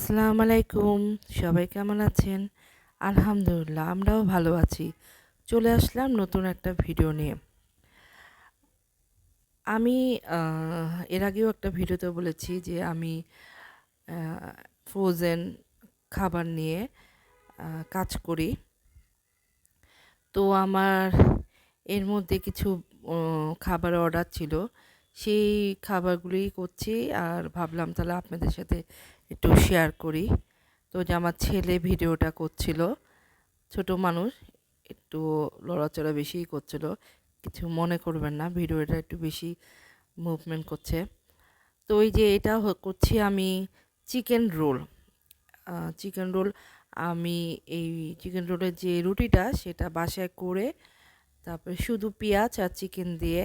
আসসালামু আলাইকুম। সবাই কেমন আছেন? আলহামদুলিল্লাহ আমরাও ভালো আছি। চলে আসলাম নতুন একটা ভিডিও নিয়ে। আমি এর আগেও একটা ভিডিওতে বলেছি যে আমি আ ফ্রোজেন খাবার নিয়ে কাজ করি। তো আমার এর মধ্যে কিছু খাবারের অর্ডার ছিল। সেই খাবারগুলোই করছি আর ভাবলাম তাহলে আপনাদের সাথে একটু শেয়ার করি। তো যে আমার ছেলে ভিডিওটা করছিল, ছোট মানুষ একটু লড়াচড়া বেশিই করছিল। কিছু মনে করবেন না, ভিডিওটা একটু বেশি মুভমেন্ট করছে। তো ওই যে এটা করছি আমি চিকেন রোল। চিকেন রোল আমি এই চিকেন রোলের যে রুটিটা সেটা বাসায় করে তারপরে শুধু পেঁয়াজ আর চিকেন দিয়ে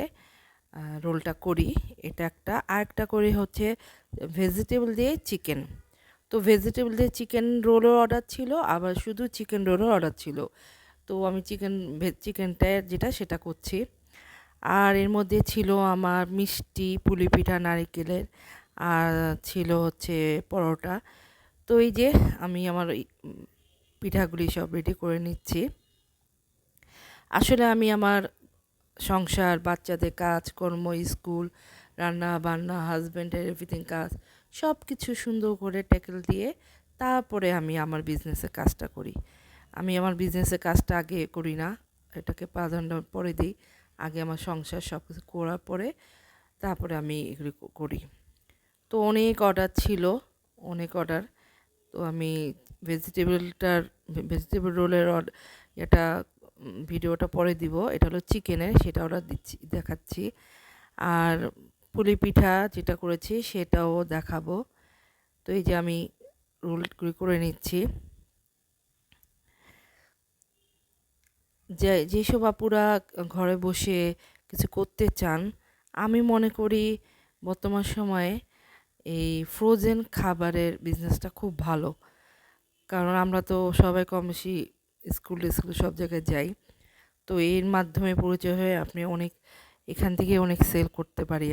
রোলটা করি। এটা একটা। আরেকটা করি হচ্ছে ভেজিটেবল দিয়ে চিকেন। তো ভেজিটেবল দিয়ে চিকেন রোলও অর্ডার ছিল, আবার শুধু চিকেন রোলও অর্ডার ছিল। তো আমি চিকেনটা যেটা সেটা করছি। আর এর মধ্যে ছিল আমার মিষ্টি, পুলি পিঠা নারিকেলের, আর ছিল হচ্ছে পরোটা। তো এই যে আমি আমার পিঠাগুলি সব রেডি করে নিচ্ছি। আসলে আমি আমার সংসার, বাচ্চাদের কাজকর্ম, স্কুল, রান্না বান্না, হাজব্যান্ডের এভরিথিং কাজ সব কিছু সুন্দর করে ট্যাকেল দিয়ে তারপরে আমি আমার বিজনেসের কাজটা করি। আমি আমার বিজনেসের কাজটা আগে করি না, এটাকে প্রাধান্য পরে দিই। আগে আমার সংসার সব কিছু করার পরে তারপরে আমি এগুলি করি। তো অনেক অর্ডার ছিল, অনেক অর্ডার। তো আমি ভেজিটেবল রোলের এটা ভিডিওটা পরে দিব। এটা হলো চিকেনের, সেটা অর্ডার দেখাচ্ছি। আর পুলি পিঠা যেটা করেছি সেটাও দেখাবো। তো এই যে আমি রোলগুলি করে নিচ্ছি। যেসব আপুরা ঘরে বসে কিছু করতে চান, আমি মনে করি বর্তমান সময়ে এই ফ্রোজেন খাবারের বিজনেসটা খুব ভালো। কারণ আমরা তো সবাই কম বেশি স্কুল সব জায়গায় যাই। তো এর মাধ্যমে পরিচয় হয়ে আপনি এখান থেকে অনেক সেল করতে পারি।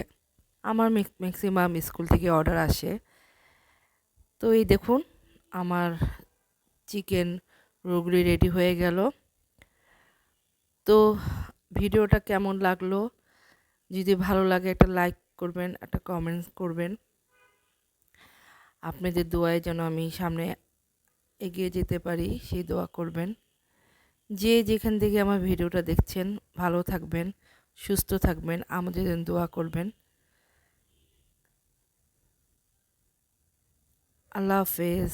আমার ম্যাক্সিমাম স্কুল থেকে অর্ডার আসে। তো এই দেখুন আমার চিকেন রোলগুলি রেডি হয়ে গেল। তো ভিডিওটা কেমন লাগলো? যদি ভালো লাগে একটা লাইক করবেন, একটা কমেন্টস করবেন। আপনাদের দোয়ায় যেন আমি সামনে এগিয়ে যেতে পারি সেই দোয়া করবেন। যে যেখান থেকে আমার ভিডিওটা দেখছেন ভালো থাকবেন, সুস্থ থাকবেন, আমাদের জন্য দোয়া করবেন। আল্লাহ হাফেজ।